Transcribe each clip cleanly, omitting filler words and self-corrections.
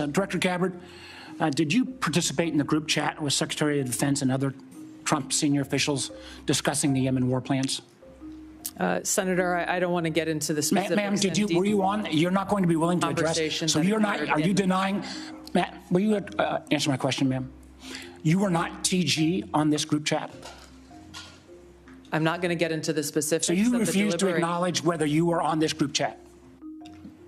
Director Gabbard, did you participate in the group chat with Secretary of Defense and other Trump senior officials discussing the Yemen war plans? Senator, I don't want to get into the specifics. Ma'am, were you on? You're not going to be willing to address. So you're not, are you denying, Matt, will you answer my question, ma'am? You were not TG on this group chat? I'm not going to get into the specifics. So you refuse to acknowledge whether you were on this group chat?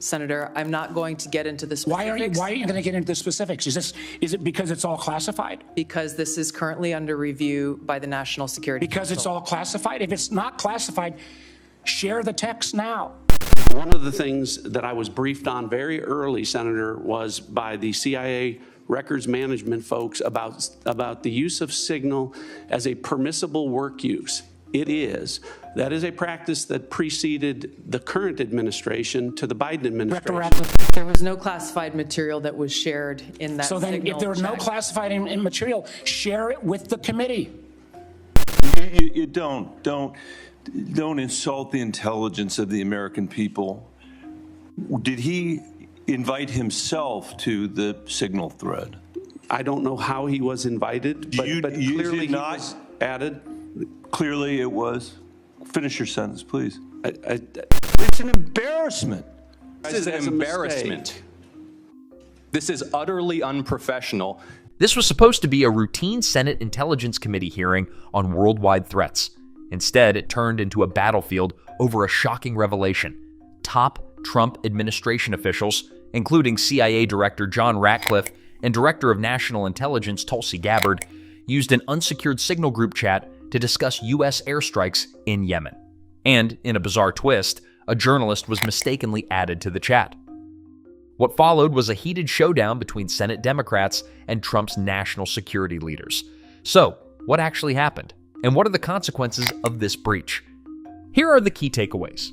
Senator, I'm not going to get into the specifics. Why are you going to get into the specifics? Is it because it's all classified? Because this is currently under review by the National Security Council. Because it's all classified? If it's not classified, share the text now. One of the things that I was briefed on very early, Senator, was by the CIA records management folks about the use of Signal as a permissible work use. It is. That is a practice that preceded the current administration to the Biden administration. Ratcliffe. There was no classified material that was shared in that. So then if there was no classified material, share it with the committee. You don't insult the intelligence of the American people. Did he invite himself to the Signal thread? I don't know how he was invited, but clearly he was added. Clearly it was. Finish your sentence, please. It's an embarrassment. This is an embarrassment. This is utterly unprofessional. This was supposed to be a routine Senate Intelligence Committee hearing on worldwide threats. Instead, it turned into a battlefield over a shocking revelation. Top Trump administration officials, including CIA Director John Ratcliffe and Director of National Intelligence Tulsi Gabbard, used an unsecured Signal group chat to discuss U.S. airstrikes in Yemen. And, in a bizarre twist, a journalist was mistakenly added to the chat. What followed was a heated showdown between Senate Democrats and Trump's national security leaders. So, what actually happened? And what are the consequences of this breach? Here are the key takeaways.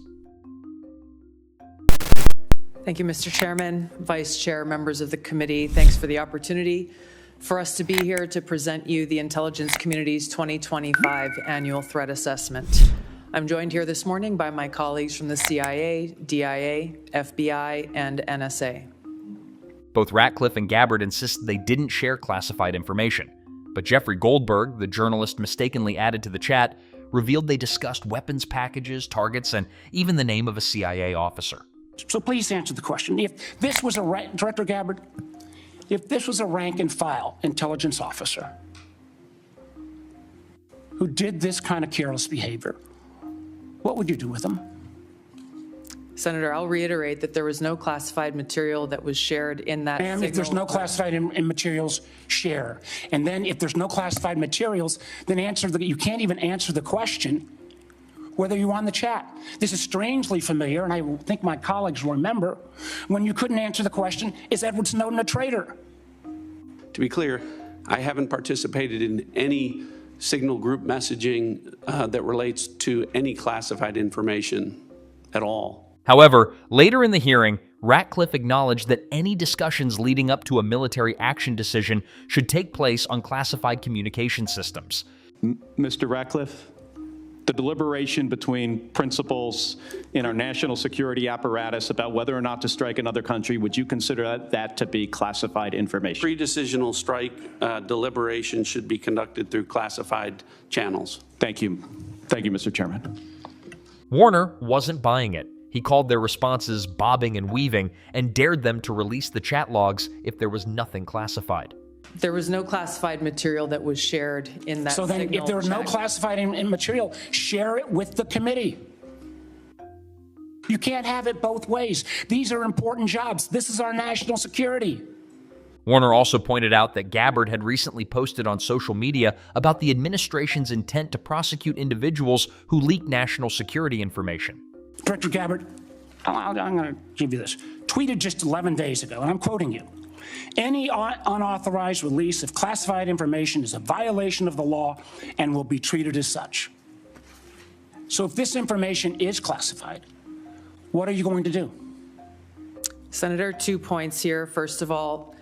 Thank you, Mr. Chairman, Vice Chair, members of the committee. Thanks for the opportunity for us to be here to present you the intelligence community's 2025 annual threat assessment. I'm joined here this morning by my colleagues from the CIA, DIA, FBI, and NSA. Both Ratcliffe and Gabbard insisted they didn't share classified information, but Jeffrey Goldberg, the journalist mistakenly added to the chat, revealed they discussed weapons packages, targets, and even the name of a CIA officer. So please answer the question. If this was Director Gabbard, if this was a rank and file intelligence officer who did this kind of careless behavior, what would you do with them? Senator, I'll reiterate that there was no classified material that was shared in that Ma'am, if there's no classified in materials, share. And then if there's no classified materials, then you can't even answer the question whether you're on the chat. This is strangely familiar, and I think my colleagues will remember, when you couldn't answer the question, is Edward Snowden a traitor? To be clear, I haven't participated in any Signal group messaging that relates to any classified information at all. However, later in the hearing, Ratcliffe acknowledged that any discussions leading up to a military action decision should take place on classified communication systems. Mr. Ratcliffe, the deliberation between principals in our national security apparatus about whether or not to strike another country, would you consider that to be classified information? Pre-decisional strike deliberation should be conducted through classified channels. Thank you. Thank you, Mr. Chairman. Warner wasn't buying it. He called their responses bobbing and weaving and dared them to release the chat logs if there was nothing classified. There was no classified material that was shared in that. So then if there was no classified material, share it with the committee. You can't have it both ways. These are important jobs. This is our national security. Warner also pointed out that Gabbard had recently posted on social media about the administration's intent to prosecute individuals who leak national security information. Director Gabbard, I'm going to give you this. Tweeted just 11 days ago, and I'm quoting you. Any unauthorized release of classified information is a violation of the law and will be treated as such. So if this information is classified, what are you going to do? Senator, 2 points here. First of all,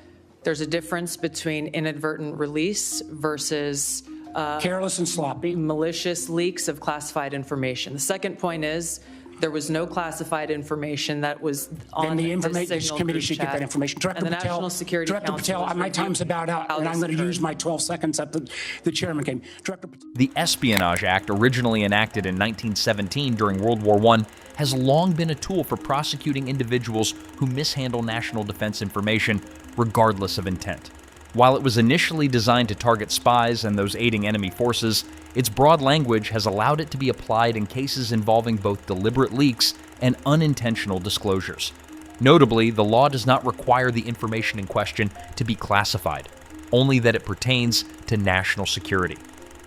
there's a difference between inadvertent release versus careless and sloppy, malicious leaks of classified information. The second point is There was no classified information that was on Then the the Information Signal Committee group should get chat. that information. Director And the Patel, National Security Director Council Patel, has my time's reviewed about out, how and I'm this going to use occurred. my 12 seconds up. The chairman came. Director Patel. The Espionage Act, originally enacted in 1917 during World War I, has long been a tool for prosecuting individuals who mishandle national defense information, regardless of intent. While it was initially designed to target spies and those aiding enemy forces, its broad language has allowed it to be applied in cases involving both deliberate leaks and unintentional disclosures. Notably, the law does not require the information in question to be classified, only that it pertains to national security.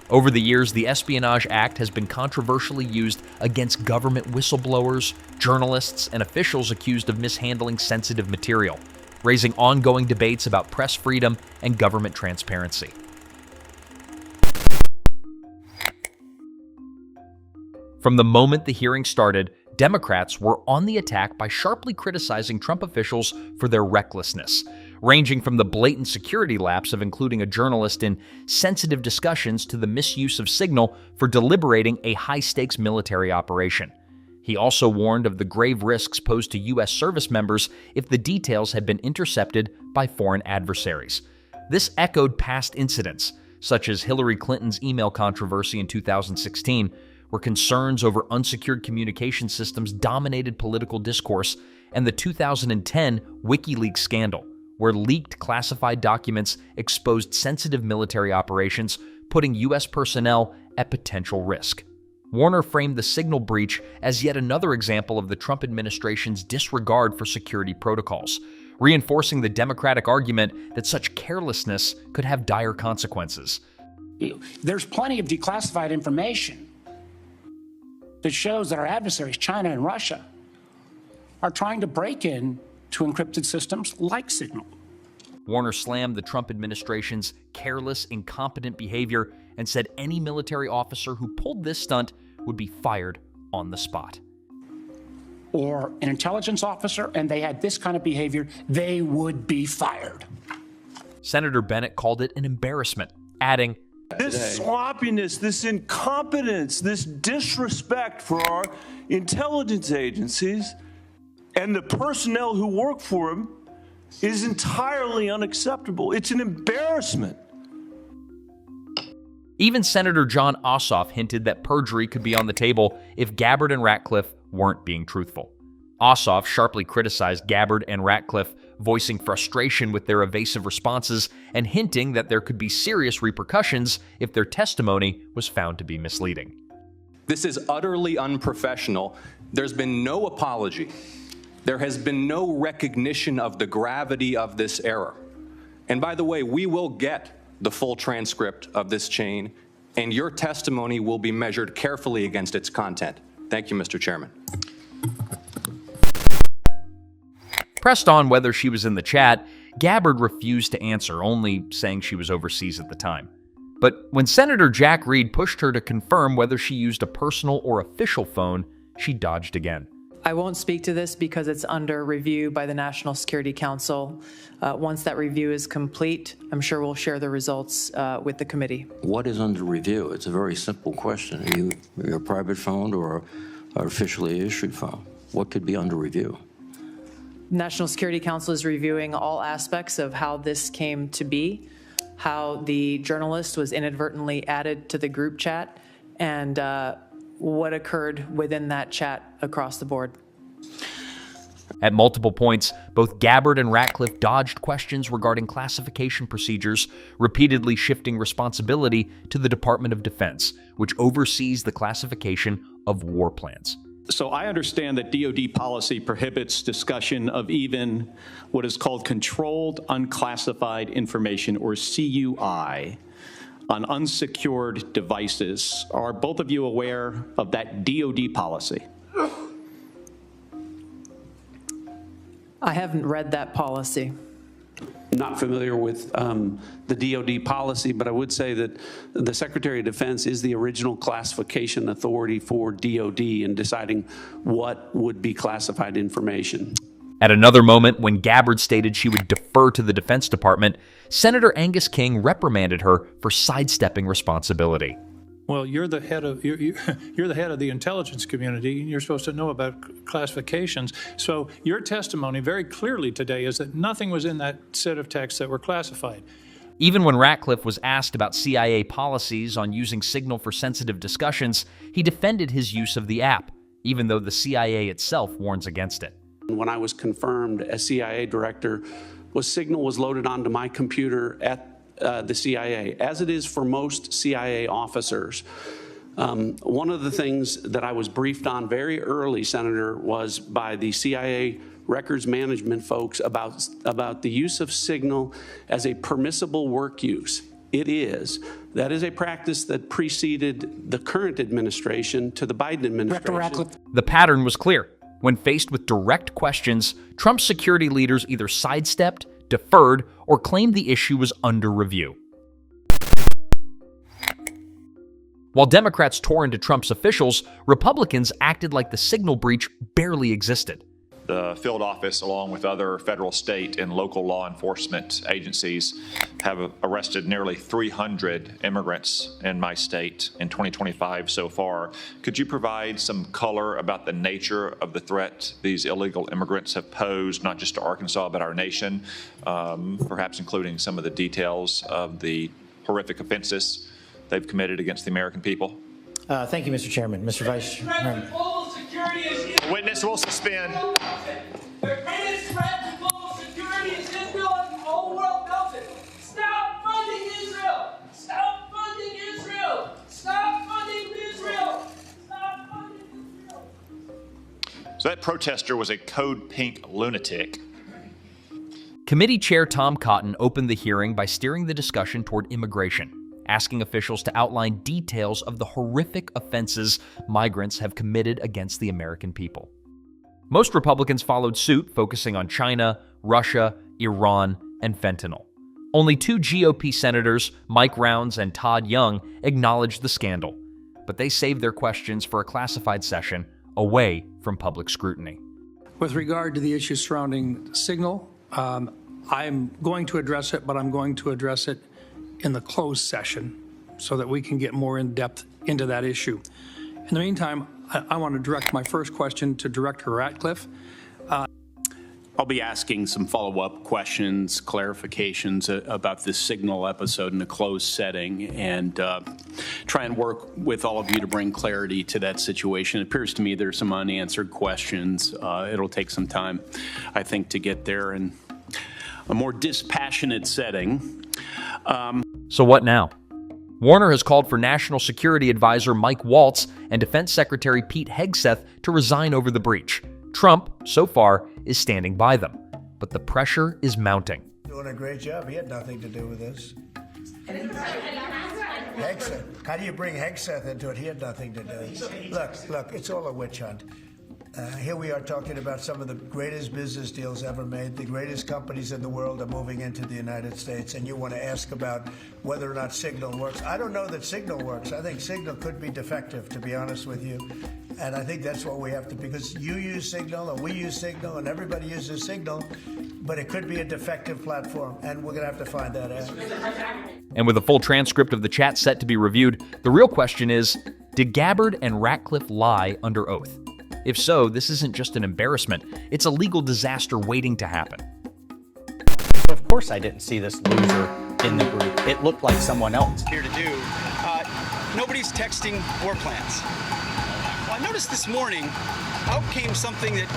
Over the years, the Espionage Act has been controversially used against government whistleblowers, journalists, and officials accused of mishandling sensitive material, raising ongoing debates about press freedom and government transparency. From the moment the hearing started, Democrats were on the attack by sharply criticizing Trump officials for their recklessness, ranging from the blatant security lapse of including a journalist in sensitive discussions to the misuse of Signal for deliberating a high-stakes military operation. He also warned of the grave risks posed to U.S. service members if the details had been intercepted by foreign adversaries. This echoed past incidents, such as Hillary Clinton's email controversy in 2016, where concerns over unsecured communication systems dominated political discourse, and the 2010 WikiLeaks scandal, where leaked classified documents exposed sensitive military operations, putting U.S. personnel at potential risk. Warner framed the Signal breach as yet another example of the Trump administration's disregard for security protocols, reinforcing the Democratic argument that such carelessness could have dire consequences. There's plenty of declassified information that shows that our adversaries, China and Russia, are trying to break in to encrypted systems like Signal. Warner slammed the Trump administration's careless, incompetent behavior and said any military officer who pulled this stunt would be fired on the spot. Or an intelligence officer, and they had this kind of behavior, they would be fired. Senator Bennett called it an embarrassment, adding, This sloppiness, this incompetence, this disrespect for our intelligence agencies and the personnel who work for them is entirely unacceptable. It's an embarrassment. Even Senator John Ossoff hinted that perjury could be on the table if Gabbard and Ratcliffe weren't being truthful. Ossoff sharply criticized Gabbard and Ratcliffe, voicing frustration with their evasive responses and hinting that there could be serious repercussions if their testimony was found to be misleading. This is utterly unprofessional. There's been no apology. There has been no recognition of the gravity of this error. And by the way, we will get the full transcript of this chain, and your testimony will be measured carefully against its content. Thank you, Mr. Chairman. Pressed on whether she was in the chat, Gabbard refused to answer, only saying she was overseas at the time. But when Senator Jack Reed pushed her to confirm whether she used a personal or official phone, she dodged again. I won't speak to this because it's under review by the National Security Council. Once that review is complete, I'm sure we'll share the results with the committee. What is under review? It's a very simple question. Are you a private phone or an officially issued phone? What could be under review? National Security Council is reviewing all aspects of how this came to be, how the journalist was inadvertently added to the group chat, and what occurred within that chat across the board. At multiple points, both Gabbard and Ratcliffe dodged questions regarding classification procedures, repeatedly shifting responsibility to the Department of Defense, which oversees the classification of war plans. So I understand that DoD policy prohibits discussion of even what is called controlled unclassified information, or CUI, on unsecured devices. Are both of you aware of that DoD policy? I haven't read that policy. Not familiar with the DoD policy, but I would say that the Secretary of Defense is the original classification authority for DoD in deciding what would be classified information. At another moment, when Gabbard stated she would defer to the Defense Department, Senator Angus King reprimanded her for sidestepping responsibility. Well, you're the head of you're the head of the intelligence community. You're supposed to know about classifications. So your testimony very clearly today is that nothing was in that set of texts that were classified. Even when Ratcliffe was asked about CIA policies on using Signal for sensitive discussions, he defended his use of the app, even though the CIA itself warns against it. When I was confirmed as CIA director, Signal was loaded onto my computer at the CIA, as it is for most CIA officers. One of the things that I was briefed on very early, Senator, was by the CIA records management folks about the use of Signal as a permissible work use. It is. That is a practice that preceded the current administration to the Biden administration. The pattern was clear. When faced with direct questions, Trump's security leaders either sidestepped, deferred, or claimed the issue was under review. While Democrats tore into Trump's officials, Republicans acted like the Signal breach barely existed. The field office, along with other federal, state, and local law enforcement agencies, have arrested nearly 300 immigrants in my state in 2025 so far. Could you provide some color about the nature of the threat these illegal immigrants have posed, not just to Arkansas, but our nation, perhaps including some of the details of the horrific offenses they've committed against the American people? Thank you, Mr. Chairman. Mr. Vice Chairman. Witness will suspend. The greatest threat to global security is Israel, and the whole world knows it. Stop funding Israel! Stop funding Israel! Stop funding Israel! Stop funding Israel! So that protester was a code pink lunatic. Committee Chair Tom Cotton opened the hearing by steering the discussion toward immigration, asking officials to outline details of the horrific offenses migrants have committed against the American people. Most Republicans followed suit, focusing on China, Russia, Iran, and fentanyl. Only 2 GOP senators, Mike Rounds and Todd Young, acknowledged the scandal, but they saved their questions for a classified session away from public scrutiny. With regard to the issue surrounding Signal, I'm going to address it, but I'm going to address it in the closed session so that we can get more in depth into that issue. In the meantime, I want to direct my first question to Director Ratcliffe. I'll be asking some follow-up questions, clarifications about this Signal episode in a closed setting, and try and work with all of you to bring clarity to that situation. It appears to me there's some unanswered questions. It'll take some time, I think, to get there in a more dispassionate setting. So what now? Warner has called for National Security Advisor Mike Waltz and Defense Secretary Pete Hegseth to resign over the breach. Trump, so far, is standing by them, but the pressure is mounting. Doing a great job. He had nothing to do with this. Hegseth. How do you bring Hegseth into it? He had nothing to do. Look, it's all a witch hunt. Here we are talking about some of the greatest business deals ever made. The greatest companies in the world are moving into the United States, and you want to ask about whether or not Signal works. I don't know that Signal works. I think Signal could be defective, to be honest with you. And I think that's what we have to, because you use Signal, and we use Signal, and everybody uses Signal, but it could be a defective platform, and we're going to have to find that out. And with a full transcript of the chat set to be reviewed, the real question is, did Gabbard and Ratcliffe lie under oath? If so, this isn't just an embarrassment, it's a legal disaster waiting to happen. Of course I didn't see this loser in the group. It looked like someone else. Here to do. Nobody's texting war plans. Well, I noticed this morning, out came something that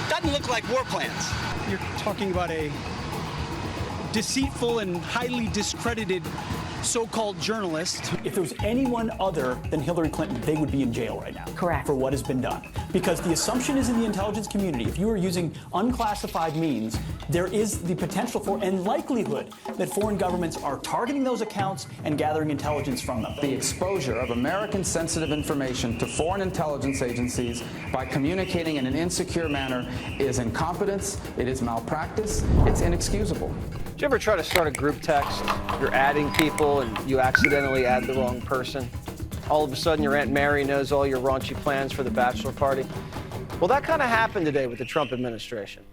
doesn't look like war plans. You're talking about a deceitful and highly discredited so-called journalist. If there was anyone other than Hillary Clinton, they would be in jail right now. Correct. For what has been done. Because the assumption is in the intelligence community, if you are using unclassified means, there is the potential for and likelihood that foreign governments are targeting those accounts and gathering intelligence from them. The exposure of American sensitive information to foreign intelligence agencies by communicating in an insecure manner is incompetence, it is malpractice, it's inexcusable. Did you ever try to start a group text? You're adding people and you accidentally add the wrong person. All of a sudden your Aunt Mary knows all your raunchy plans for the bachelor party. Well, that kind of happened today with the Trump administration.